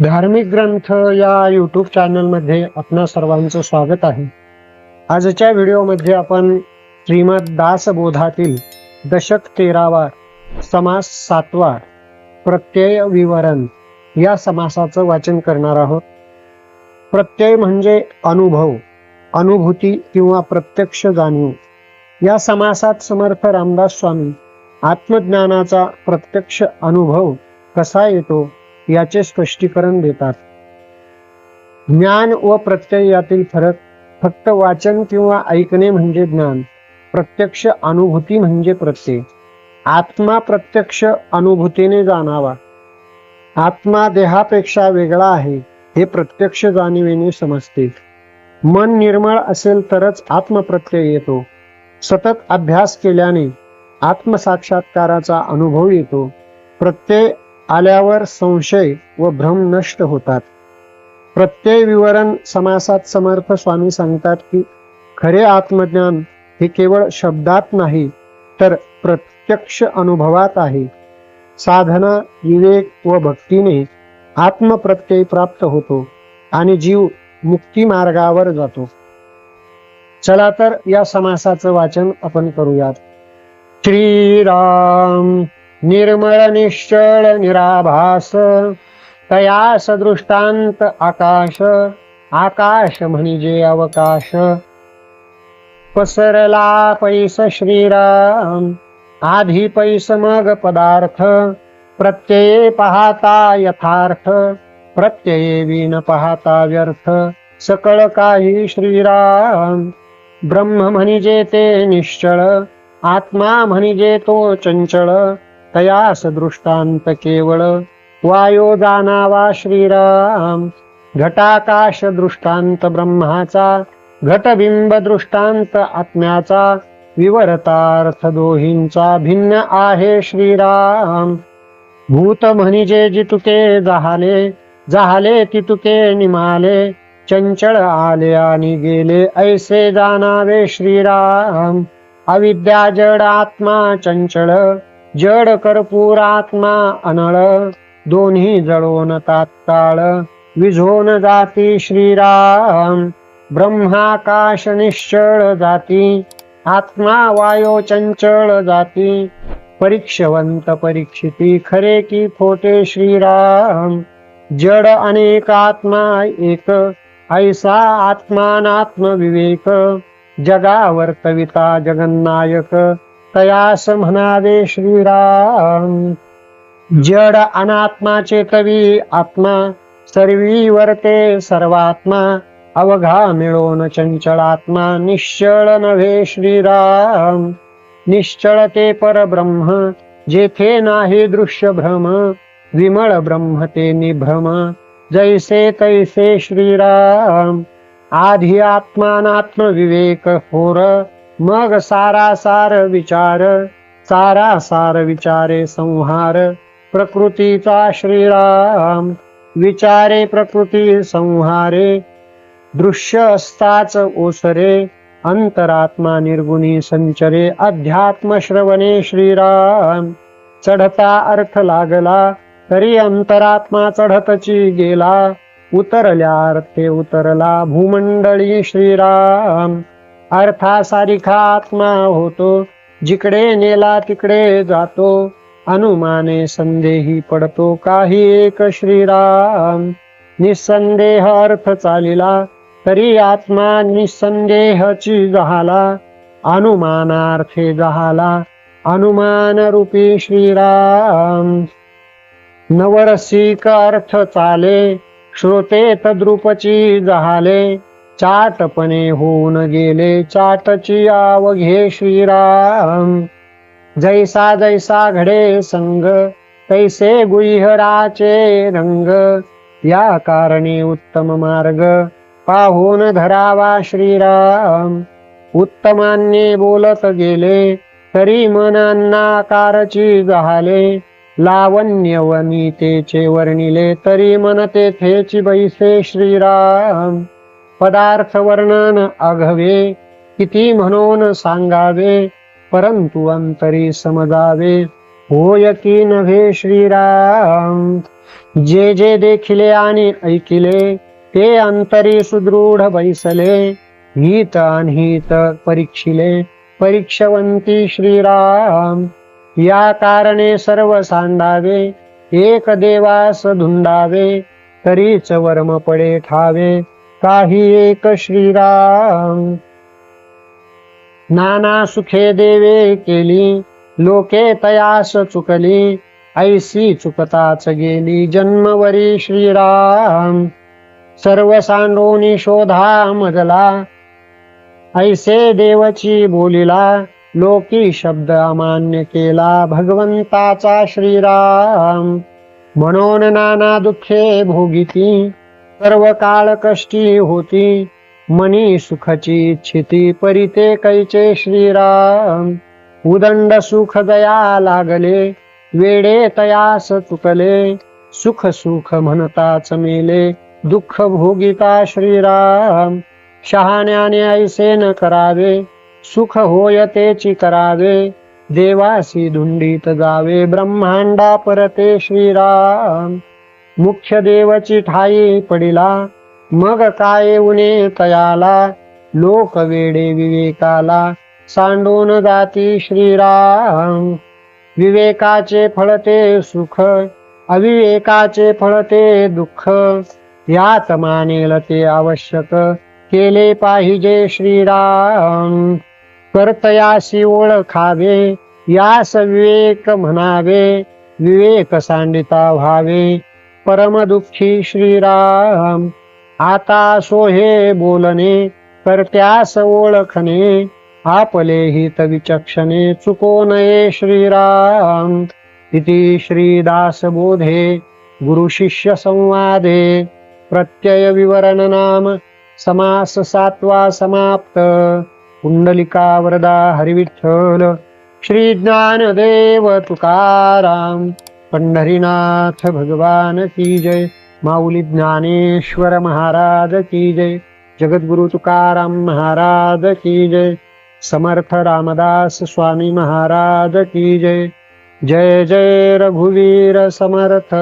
धार्मिक ग्रंथ या यूट्यूब चॅनलमध्ये आपणा सर्वांचं स्वागत आहे. आजच्या व्हिडिओमध्ये आपण श्रीमद दासबोधातील दशक 13वा समास 7वा प्रत्यय विवरण या समासाचं वाचन करणार आहोत. प्रत्यय म्हणजे अनुभव, अनुभूती किंवा प्रत्यक्ष जाणीव. या समासात समर्थ रामदास स्वामी आत्मज्ञानाचा प्रत्यक्ष अनुभव कसा येतो याचे स्पष्टीकरण देतात. ज्ञान व प्रत्यय यातील फरक फक्त वाचन किंवा ऐकणे म्हणजे ज्ञान, प्रत्यक्ष अनुभूती म्हणजे प्रत्यय. आत्मा प्रत्यक्ष अनुभूतीने जाणावा. आत्मा देहापेक्षा वेगळा आहे हे प्रत्यक्ष जाणीवेने समजते. मन निर्मळ असेल तरच आत्मप्रत्यय येतो. सतत अभ्यास केल्याने आत्मसाक्षात्काराचा अनुभव येतो. प्रत्यय आल्यावर संशय व भ्रम नष्ट होतात. प्रत्यय विवरण समासात समर्थ स्वामी सांगतात की खरे आत्मज्ञान हे केवळ शब्दात नाही तर प्रत्यक्ष अनुभवात आहे. साधना, विवेक व भक्तीने आत्मप्रत्यय प्राप्त होतो आणि जीव मुक्ती मार्गावर जातो. चला तर या समासाचं वाचन आपण करूयात. श्रीराम निर्मळ निश्चळ निराभास, तया सदृष्टांत आकाश. आकाश म्हणजे अवकाश. पसरला पैस श्रीराम, आधी पैस मग पदार्थ. प्रत्यये पाहता यथार्थ, प्रत्यये विन पाहता व्यर्थ. सकळ काही श्रीराम, ब्रह्म म्हणजे ते निश्चळ. आत्मा म्हणजे तो चंचळ, तयास दृष्टांत केवळ. वायो जाणावा श्रीराम, घटाकाश दृष्टांत ब्रह्माचा. घटबिंब दृष्टांत आत्म्याचा, विवरतार्थ दोहींचा भिन्न आहे श्रीराम. भूत म्हणजे जितुके जाहले, जाहले तितुके निमाले. चंचळ आले आणि गेले ऐसे जाणावे श्रीराम. अविद्या जड आत्मा चंचळ, जड कर्पूर आत्मा अनळ. दोन्ही जळोन तात्काळ, विझोन जाती श्रीराम. ब्रह्माकाश निश्चळ जाती, आत्मा वायो चंचळ जाती. परीक्षवंत परीक्षिती, खरे की खोटे श्रीराम. जड अनेक आत्मा एक, ऐसा आत्मानात्म विवेक. जगावर कविता जगन्नायक, तयास म्हणावे श्रीराम. जड अनात्माचे कवी आत्मा, सर्वी वर्ते सर्वात्मा. अवघा मिळोन चंचळात्मा, निश्चळ नव्हे श्रीराम. निश्चळ ते परब्रह्म, जेथे नाही दृश्य भ्रम. विमळ ब्रह्म ते निभ्रम, जैसे तैसे श्रीराम. आधी आत्मानात्म विवेक थोर, मग सारासार विचार. सारासार विचारे संहार, प्रकृतीचा श्रीराम. विचारे प्रकृती संहारे, दृश्य असताच ओसरे. अंतरात्मा निर्गुणी संचरे, अध्यात्म श्रवणे श्रीराम. चढता अर्थ लागला, तरी अंतरात्मा चढतची गेला. उतरल्या अर्थे उतरला, भूमंडळी श्रीराम. अर्थासारिखा आत्मा होतो, जिकडे नेला तिकडे जातो. अनुमाने संदेही पडतो, काही एक श्रीराम. निसंदेह अर्थ चालिला, तरी आत्मा निसंदेहची जहाला. अनुमानार्थे जहाला, अनुमान रूपी श्रीराम. नवरसिक अर्थ चाले, श्रोते तद्रूपची जहाले. चाटपणे होऊन गेले, चाटची आवघे श्रीराम. जैसा जैसा घडे संग, तैसे गुह्यराचे रंग. या कारणे उत्तम मार्ग, पाहून धरावा श्रीराम. उत्तमांनी बोलत गेले, तरी मनांनाकारची जहाले. लावण्य व नीतेचे वर्णिले, तरी मन तेथेची बैसे श्रीराम. पदार्थ वर्णन आघवे, किती म्हणून सांगावे. परंतु अंतरी समजावे, होय की नव्हे श्रीराम. जे जे देखिले आणि ऐकिले ते अंतरी सुदृढ बैसले. हित अनहित परीक्षिले परीक्षवंती श्रीराम. या कारणे सर्व सांडावे एक देवास धुंडावे. तरीच वर्म पडे ठावे काही एक श्रीराम. नाना सुखे देवे केली लोके तयास चुकली. ऐसी चुकताच गेली जन्मवरी श्रीराम. सर्व सांडोनी शोधा मजला ऐसे देवची बोलिला. लोकी शब्द अमान्य केला भगवंताचा श्रीराम. म्हणून नाना दुःखे भोगिती सर्व काळ कष्टी होती. मनी सुखची इच्छिती परिते कैचे श्रीराम. उदंड सुख दया लागले वेडे तयास चुकले. सुख सुख म्हणताच मेले दुःख भोगिता श्रीराम. शहाण्याने ऐसे न करावे सुख होय तेची करावे. देवासी धुंडीत जावे ब्रह्मांडा परते श्रीराम. मुख्य देवची ठाई पडिला मग काय उणे तयाला. लोक वेडे विवेकाला सांडून जाती श्रीराम. विवेकाचे फळते सुख अविवेकाचे फळते दुःख. यात मानेल ते आवश्यक केले पाहिजे श्रीराम. कर्तयासी ओळखावे यास विवेक म्हणावे. विवेक सांडिता व्हावे परम दुःखी श्रीराम. आता सोहे बोलणे कर्त्यास ओळखणे. आपले हित विचक्षणे चुको नये श्रीराम. इति श्रीदास बोधे गुरु शिष्य संवादे प्रत्यय विवरण नाम समास 7वा समाप्त. कुंडलिका वरदा हरिविठ्ठल श्री ज्ञानदेव तुकाराम. पंढरीनाथ भगवान की जय. माऊली ज्ञानेश्वर महाराज की जय. जगद्गुरु तुकाराम महाराज की जय. समर्थ रामदास स्वामी महाराज की जय. जय जय रघुवीर समर्थ.